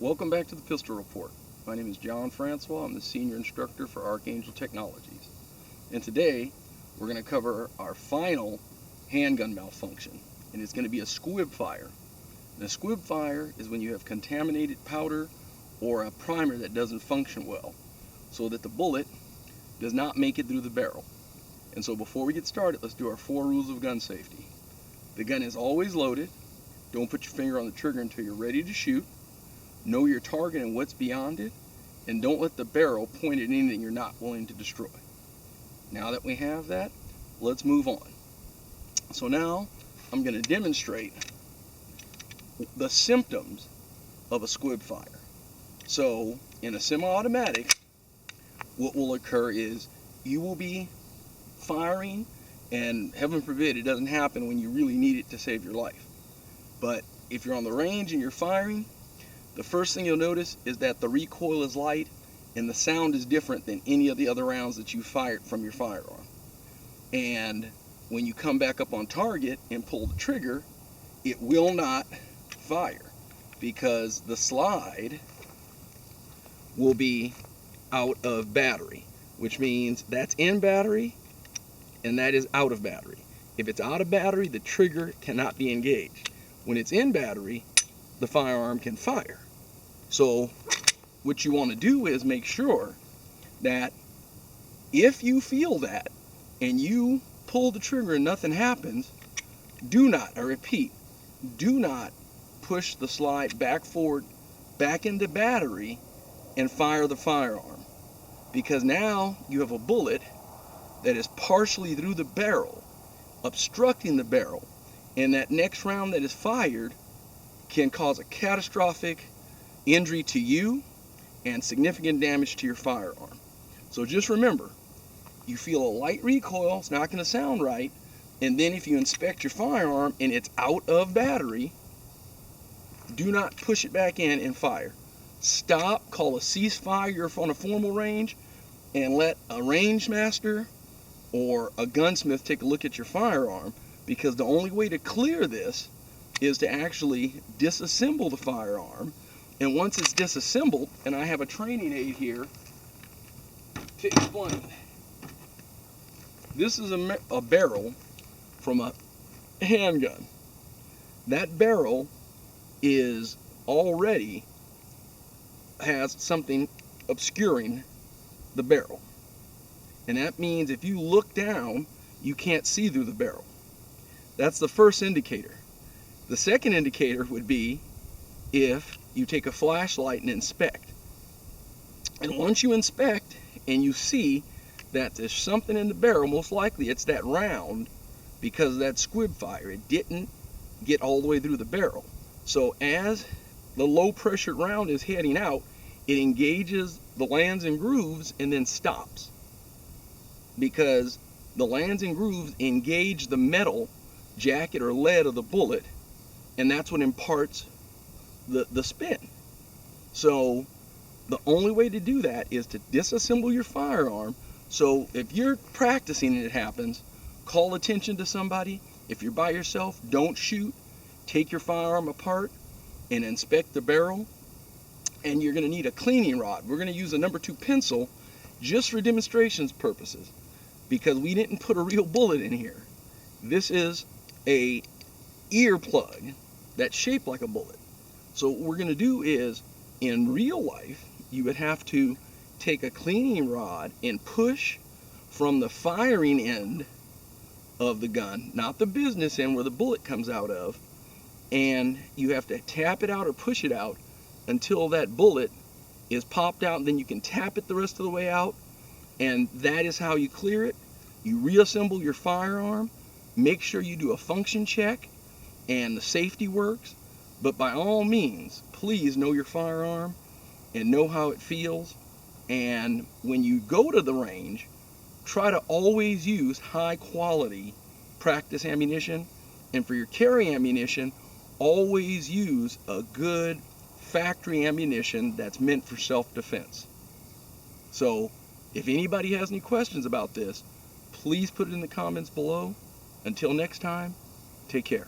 Welcome back to the Pistol Report. My name is John Francois. I'm the Senior Instructor for Archangel Technologies. And today, we're going to cover our final handgun malfunction. And it's going to be a squib fire. And a squib fire is when you have contaminated powder or a primer that doesn't function well, so that the bullet does not make it through the barrel. And so before we get started, let's do our 4 rules of gun safety. The gun is always loaded. Don't put your finger on the trigger until you're ready to shoot. Know your target and what's beyond it, and don't let the barrel point at anything you're not willing to destroy. Now that we have that, let's move on. So now I'm going to demonstrate the symptoms of a squib fire. So in a semi-automatic, what will occur is you will be firing, and heaven forbid it doesn't happen when you really need it to save your life. But if you're on the range and you're firing, the first thing you'll notice is that the recoil is light and the sound is different than any of the other rounds that you fired from your firearm. And when you come back up on target and pull the trigger, it will not fire because the slide will be out of battery, which means that's in battery and that is out of battery. If it's out of battery, the trigger cannot be engaged. When it's in battery, the firearm can fire. So what you want to do is make sure that if you feel that and you pull the trigger and nothing happens, do not, I repeat, do not push the slide back forward, back into battery and fire the firearm, because now you have a bullet that is partially through the barrel, obstructing the barrel, and that next round that is fired can cause a catastrophic injury to you and significant damage to your firearm. So just remember, you feel a light recoil, it's not going to sound right, and then if you inspect your firearm and it's out of battery, do not push it back in and fire. Stop, call a ceasefire. You're on a formal range, and let a range master or a gunsmith take a look at your firearm, because the only way to clear this is to actually disassemble the firearm. And once it's disassembled, and I have a training aid here to explain. This is a barrel from a handgun. That barrel is already has something obscuring the barrel. And that means if you look down, you can't see through the barrel. That's the first indicator. The second indicator would be if you take a flashlight and inspect. And once you inspect and you see that there's something in the barrel, most likely it's that round, because of that squib fire. It didn't get all the way through the barrel. So as the low pressure round is heading out, it engages the lands and grooves and then stops, because the lands and grooves engage the metal jacket or lead of the bullet, and that's what imparts the spin. So the only way to do that is to disassemble your firearm. So if you're practicing and it happens, call attention to somebody. If you're by yourself, don't shoot. Take your firearm apart and inspect the barrel. And you're going to need a cleaning rod. We're going to use a number 2 pencil just for demonstrations purposes, because we didn't put a real bullet in here. This is a ear plug that's shaped like a bullet. So what we're going to do is, in real life, you would have to take a cleaning rod and push from the firing end of the gun, not the business end where the bullet comes out of, and you have to tap it out or push it out until that bullet is popped out, and then you can tap it the rest of the way out, and that is how you clear it. You reassemble your firearm, make sure you do a function check and the safety works, but by all means, please know your firearm and know how it feels. And when you go to the range, try to always use high quality practice ammunition, and for your carry ammunition, always use a good factory ammunition that's meant for self-defense. So if anybody has any questions about this, please put it in the comments below. Until next time, take care.